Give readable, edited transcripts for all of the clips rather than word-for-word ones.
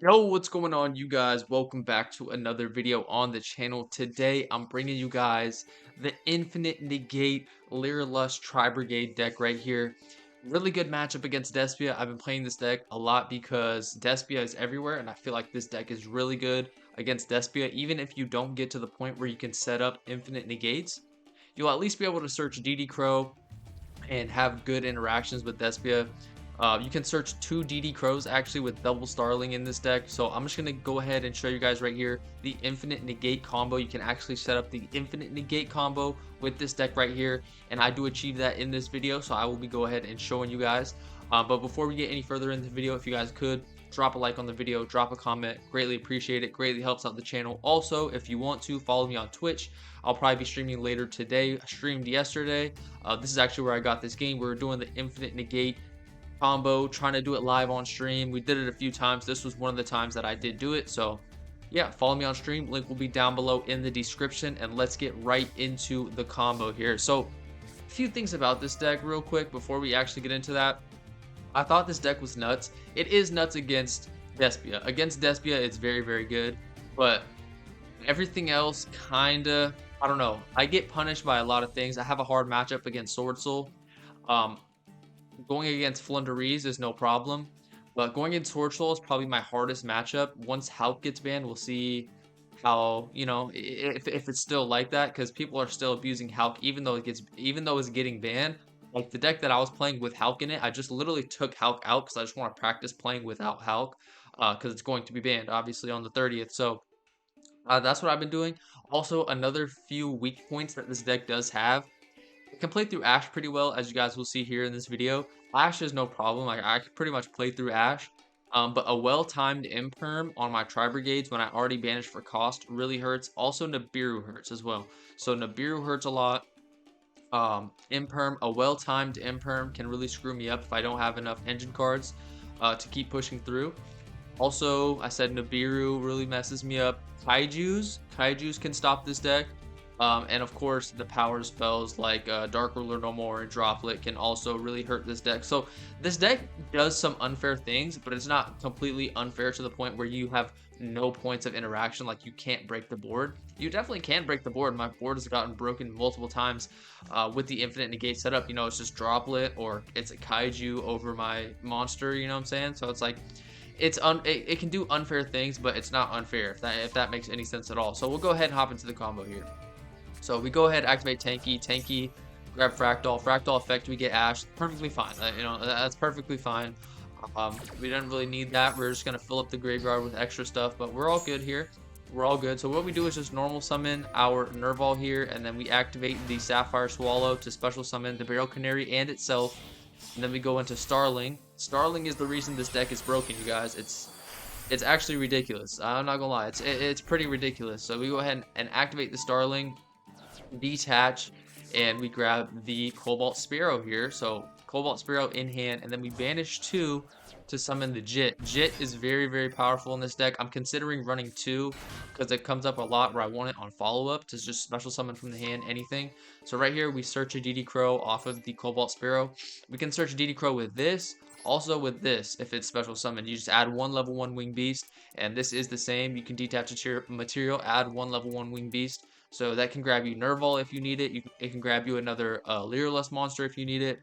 Yo, what's going on, you guys? Welcome back to another video on the channel. Today, I'm bringing you guys the Infinite Negate LYRILUSC TRI-BRIGADE deck right here. Really good matchup against Despia. I've been playing this deck a lot because Despia is everywhere, and I feel like this deck is really good against Despia. Even if you don't get to the point where you can set up Infinite Negates, you'll at least be able to search DD Crow and have good interactions with Despia. You can search 2 DD Crows actually with double Starling in this deck. So I'm just going to go ahead and show you guys right here the Infinite Negate combo. You can actually set up the Infinite Negate combo with this deck right here. And I do achieve that in this video. So I will be go ahead and showing you guys. But before we get any further in the video, if you guys could, drop a like on the video, drop a comment, greatly appreciate it, greatly helps out the channel. Also, if you want to follow me on Twitch, I'll probably be streaming later today. I streamed yesterday. This is actually where I got this game. We were doing the Infinite Negate combo, trying to do it live on stream. We did it a few times. This was one of the times that I did do it. So yeah, follow me on stream. Link will be down below in the description, and let's get right into the combo here. So a few things about this deck real quick before we actually get into that. I thought this deck was nuts. It is nuts against Despia. Against Despia, it's very, very good. But everything else, kinda, I don't know. I get punished by a lot of things. I have a hard matchup against Sword Soul. Um, Going against Flundereeze is no problem. But going against Sword Soul is probably my hardest matchup. Once Hulk gets banned, we'll see how, if it's still like that, because people are still abusing Hulk even though it's getting banned. Like the deck that I was playing with Hulk in it, I just literally took Hulk out because I just want to practice playing without Hulk, because it's going to be banned obviously on the 30th. So that's what I've been doing. Also, another few weak points that this deck does have. It can play through Ash pretty well, as you guys will see here in this video. Ash is no problem. I can pretty much play through Ash. But a well-timed Imperm on my Tri-Brigades when I already banished for cost really hurts. Also, Nibiru hurts as well. So Nibiru hurts a lot. Imperm, a well-timed Imperm can really screw me up if I don't have enough engine cards to keep pushing through. Also, I said Nibiru really messes me up. Kaijus can stop this deck. And of course, the power spells like Dark Ruler No More and Droplet can also really hurt this deck. So this deck does some unfair things, but it's not completely unfair to the point where you have no points of interaction, like you can't break the board. You definitely can break the board. My board has gotten broken multiple times with the Infinite Negate setup. You know, it's just Droplet or it's a Kaiju over my monster, you know what I'm saying? So it's like, it can do unfair things, but it's not unfair, if that makes any sense at all. So we'll go ahead and hop into the combo here. So we go ahead, activate Tanky, grab Fractal effect, we get Ash, perfectly fine. That's perfectly fine. We don't really need that. We're just gonna fill up the graveyard with extra stuff, but we're all good here. We're all good. So what we do is just normal summon our Nerval here, and then we activate the Sapphire Swallow to special summon the Barrel Canary and itself. And then we go into Starling. Starling is the reason this deck is broken, you guys. It's actually ridiculous. I'm not gonna lie. It's pretty ridiculous. So we go ahead and activate the Starling, detach, and we grab the Cobalt Sparrow here. So Cobalt Sparrow in hand, and then we banish 2 to summon the Jit. Jit is very, very powerful in this deck. I'm considering running 2 because it comes up a lot where I want it on follow-up to just special summon from the hand anything. So right here, we search a DD Crow off of the Cobalt Sparrow. We can search a DD Crow with this. Also with this, if it's special summon, you just add 1 level 1 Wing Beast, and this is the same. You can detach a material, add 1 level 1 Wing Beast. So that can grab you Nerval if you need it. It can grab you another Lyrilusc monster if you need it.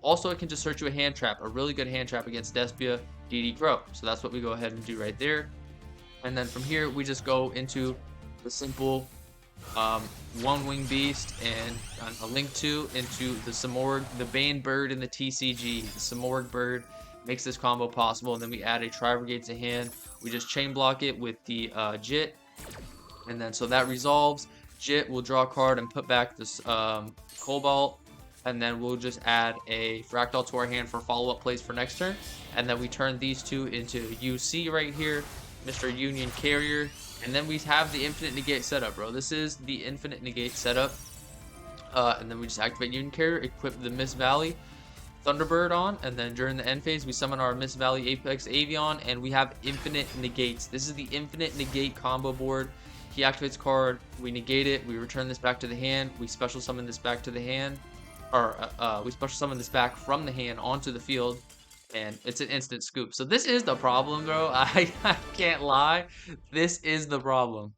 Also, it can just search you a hand trap, a really good hand trap against Despia, DD Crow. So that's what we go ahead and do right there. And then from here, we just go into the simple 1 Wing Beast and a Link 2 into the Samorg, the Bane Bird and the TCG. The Samorg Bird makes this combo possible. And then we add a Tri-Brigade to hand. We just chain block it with the Jit. And then so that resolves. Jit will draw a card and put back this Cobalt, and then we'll just add a Fractal to our hand for follow-up plays for next turn. And then we turn these 2 into UC right here, Mr. Union Carrier, and then we have the Infinite Negate setup, bro. This is the Infinite Negate setup. And then we just activate Union Carrier, equip the Mist Valley Thunderbird on, and then during the end phase we summon our Mist Valley Apex Avion, and we have Infinite Negates. This is the Infinite Negate combo board. He activates card, we negate it, we return this back to the hand, we special summon this back to the hand, or we special summon this back from the hand onto the field, and it's an instant scoop. So this is the problem, bro. I can't lie. This is the problem.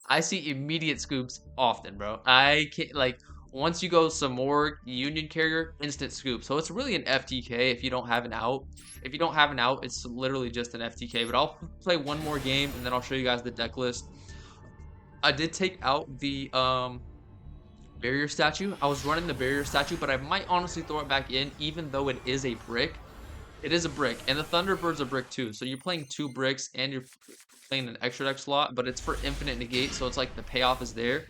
I see immediate scoops often, bro. I can't like once you go some more Union Carrier, instant scoop. So it's really an FTK if you don't have an out. If you don't have an out, it's literally just an FTK. But I'll play one more game and then I'll show you guys the deck list. I did take out the barrier statue. I was running the barrier statue, but I might honestly throw it back in, even though it is a brick. It is a brick, and the Thunderbird's a brick too. So you're playing 2 bricks, and you're playing an extra deck slot, but it's for infinite negate, so it's like the payoff is there.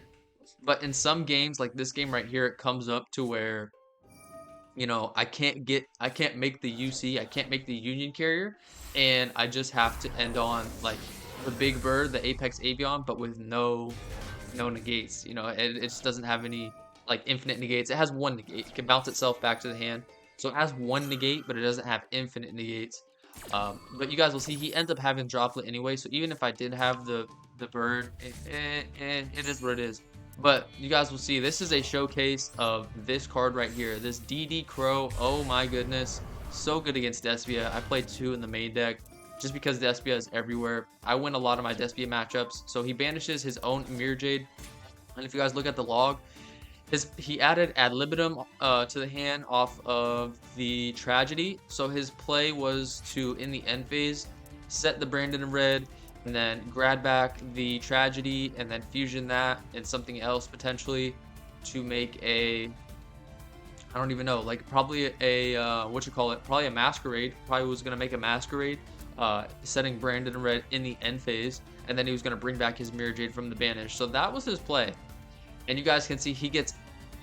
But in some games, like this game right here, it comes up to where, you know, I can't make the UC, I can't make the Union Carrier, and I just have to end on like the Big Bird, the Apex Avion, but with no negates. You know, it just doesn't have any like infinite negates. It has 1 negate. It can bounce itself back to the hand. So it has 1 negate, but it doesn't have infinite negates. But you guys will see he ends up having droplet anyway. So even if I did have the bird, it is what it is. But you guys will see this is a showcase of this card right here. This DD Crow. Oh my goodness. So good against Despia. I played 2 in the main deck just because Despia is everywhere. I win a lot of my Despia matchups. So he banishes his own Mirror Jade. And if you guys look at the log, he added Ad Libitum to the hand off of the Tragedy. So his play was to, in the end phase, set the Branded in red, and then grab back the Tragedy, and then fusion that and something else potentially to make a, I don't even know, like probably a, probably a Masquerade. Probably was going to make a Masquerade, setting Branded in red in the end phase, and then he was going to bring back his Mirror Jade from the banish. So that was his play. And you guys can see he gets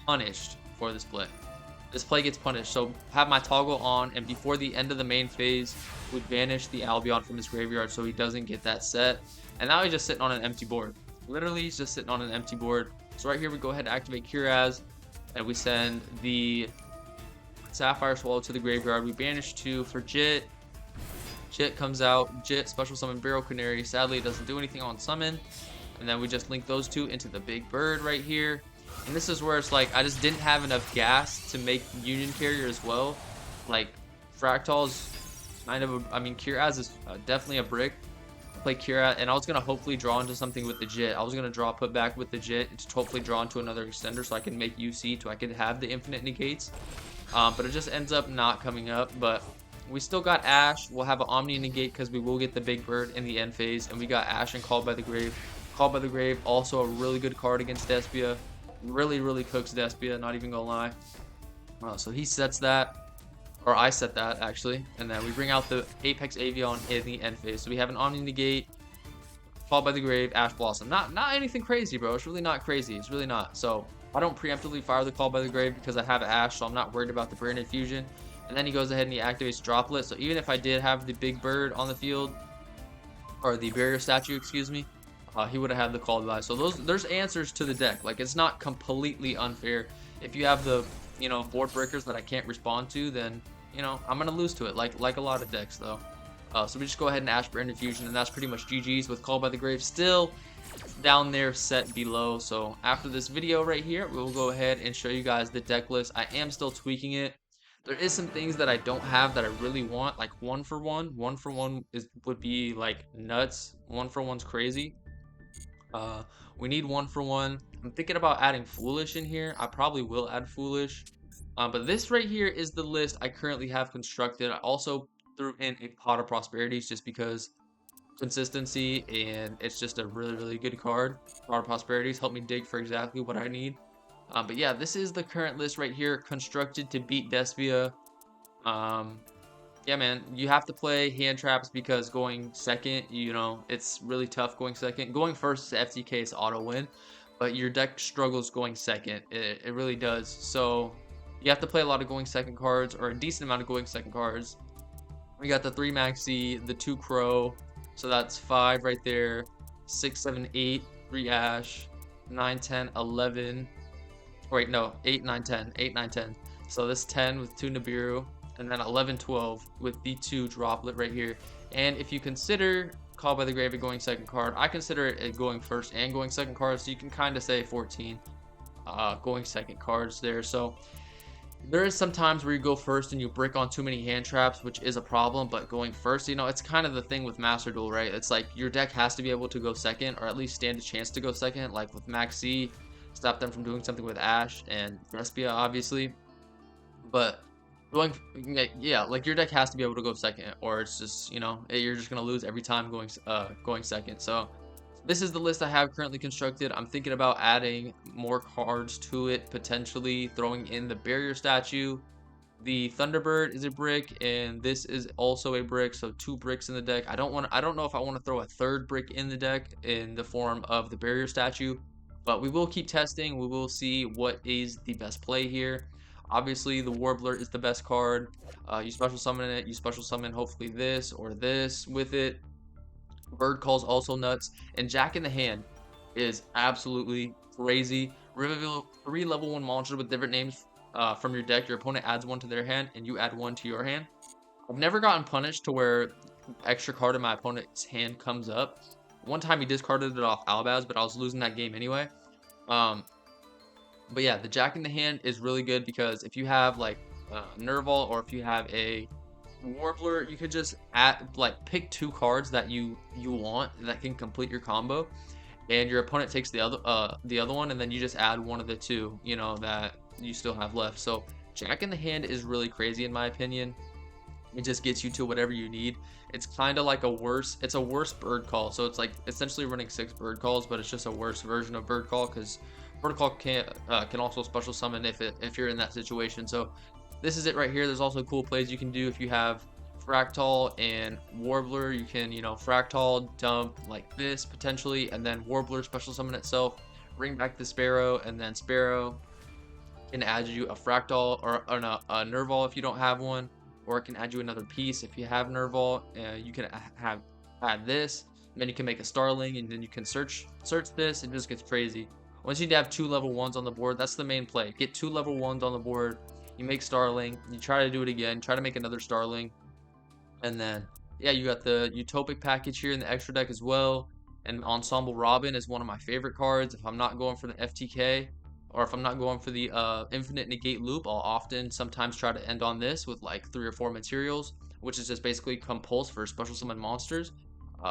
punished for this play. This play gets punished. So have my toggle on, and before the end of the main phase, would banish the Albion from his graveyard so he doesn't get that set. And now he's just sitting on an empty board. Literally, he's just sitting on an empty board. So right here, we go ahead and activate Curaz, and we send the Sapphire Swallow to the graveyard. We banish 2 for Jit. Jit comes out. Jit, special summon Barrel Canary. Sadly, it doesn't do anything on summon. And then we just link those 2 into the Big Bird right here. And this is where it's like, I just didn't have enough gas to make Union Carrier as well. Like, Fractal's kind of, I mean, Curaz is definitely a brick. Play Curaz, and I was going to hopefully draw into something with the Jit. I was going to draw put back with the Jit to hopefully draw into another extender so I can make UC, so I could have the infinite negates. But it just ends up not coming up. But we still got Ash. We'll have an Omni negate because we will get the Big Bird in the end phase. And we got Ash and Called by the Grave. Called by the Grave, also a really good card against Despia. Really cooks Despia, not even gonna lie. So he sets that, or I set that actually, and then we bring out the Apex Avion in the end phase. So we have an Omni negate, Called by the Grave, Ash Blossom. Not anything crazy, bro. It's really not crazy. It's really not. So I don't preemptively fire the Called by the Grave because I have Ash, so I'm not worried about the Branded Fusion. And then he goes ahead and he activates Droplet. So even if I did have the Big Bird on the field, or the Barrier Statue, excuse me, he would have had the Called by. So there's answers to the deck. Like, it's not completely unfair. If you have the, you know, board breakers that I can't respond to, then, you know, I'm gonna lose to it. Like a lot of decks though. So we just go ahead and Ash Branded Fusion, and that's pretty much GG's with Called by the Grave still down there set below. So after this video right here, we'll go ahead and show you guys the deck list. I am still tweaking it. There is some things that I don't have that I really want, like 1 for 1. 1 for 1 would be like nuts. 1 for 1's crazy. We need 1 for 1. I'm thinking about adding Foolish in here. I probably will add Foolish. But this right here is the list I currently have constructed. I also threw in a Pot of Prosperities just because consistency, and it's just a really good card. Pot of Prosperities help me dig for exactly what I need. But yeah, this is the current list right here, constructed to beat Despia. Yeah, man, you have to play hand traps because going second, you know, it's really tough going second. Going first is FTK, is auto win, but your deck struggles going second. It really does. So you have to play a lot of going second cards, or a decent amount of going second cards. We got the 3 Maxi, the 2 Crow, so that's 5 right there. 6, 7, 8, 3 Ash, 9, 10, 11. Wait, no, 8, 9, 10. 8, 9, 10. So this 10 with 2 Nibiru. And then 11, 12 with the 2 Droplet right here. And if you consider Called by the Grave a going second card, I consider it a going first and going second card. So you can kind of say 14 going second cards there. So There is some times where you go first and you brick on too many hand traps, which is a problem, but going first, you know, it's kind of the thing with Master Duel, right? It's like your deck has to be able to go second, or at least stand a chance to go second, like with Maxi, stop them from doing something with Ash and Despia, obviously. But going, yeah, like your deck has to be able to go second, or it's just, you know, you're just gonna lose every time going second. So this is the list I have currently constructed. I'm thinking about adding more cards to it, potentially throwing in the barrier statue. The Thunderbird is a brick, and this is also a brick, so 2 bricks in the deck. I don't know if I want to throw a 3rd brick in the deck in the form of the barrier statue, but we will keep testing. We will see what is the best play here. Obviously, the Warbler is the best card. You special summon it, you special summon hopefully this or this with it. Bird Call's also nuts, and Jack in the Hand is absolutely crazy. Reveal 3 level 1 monsters with different names from your deck. Your opponent adds 1 to their hand, and you add 1 to your hand. I've never gotten punished to where extra card in my opponent's hand comes up. One time he discarded it off Albaz, but I was losing that game anyway. Um, but yeah, the Jack in the Hand is really good because if you have like Nerval, or if you have a Warbler, you could just pick 2 cards that you want that can complete your combo, and your opponent takes the other one, and then you just add one of the 2, you know, that you still have left. So Jack in the Hand is really crazy in my opinion. It just gets you to whatever you need. It's kind of like it's a worse Bird Call. So it's like essentially running 6 Bird Calls, but it's just a worse version of Bird Call, because Bird Call can also special summon if you're in that situation. So this is it right here. There's also cool plays you can do if you have Fractal and Warbler. You can, you know, Fractal dump like this potentially, and then Warbler special summon itself, bring back the Sparrow, and then Sparrow can add you a Fractal or no, a Nerval if you don't have one, or it can add you another piece if you have Nerval. You can add this, and then you can make a Starling, and then you can search this. It just gets crazy. Once you have 2 level 1s on the board, that's the main play. Get 2 level 1s on the board. You make Starling. You try to do it again. Try to make another Starling, and then yeah, you got the Utopic package here in the extra deck as well. And Ensemble Robin is one of my favorite cards. If I'm not going for the FTK, or if I'm not going for the Infinite Negate loop, I'll often sometimes try to end on this with like 3 or 4 materials, which is just basically compulse for special summon monsters,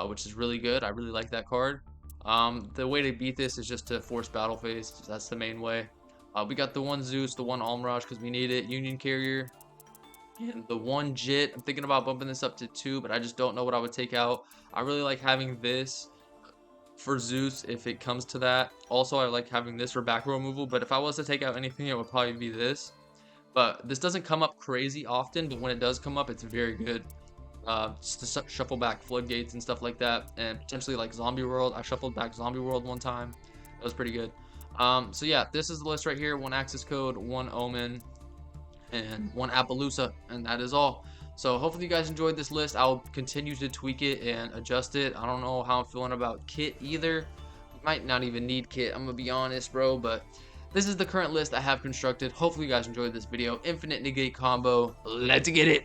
which is really good. I really like that card. The way to beat this is just to force battle phase. That's the main way. We got the 1 Zeus, the 1 Almirage because we need it, Union Carrier, and the 1 Jit. I'm thinking about bumping this up to 2, but I just don't know what I would take out. I really like having this for Zeus if it comes to that. Also, I like having this for back row removal, but if I was to take out anything, it would probably be this. But this doesn't come up crazy often, but when it does come up, it's very good. Just to shuffle back Floodgates and stuff like that, and potentially like Zombie World. I shuffled back Zombie World one time. That was pretty good. So yeah, this is the list right here. 1 Access Code, 1 Omen, and 1 Appaloosa, and that is all. So hopefully you guys enjoyed this list. I'll continue to tweak it and adjust it. I don't know how I'm feeling about kit either. Might not even need kit, I'm gonna be honest, bro, but this is the current list I have constructed. Hopefully you guys enjoyed this video. Infinite Negate combo, let's get it.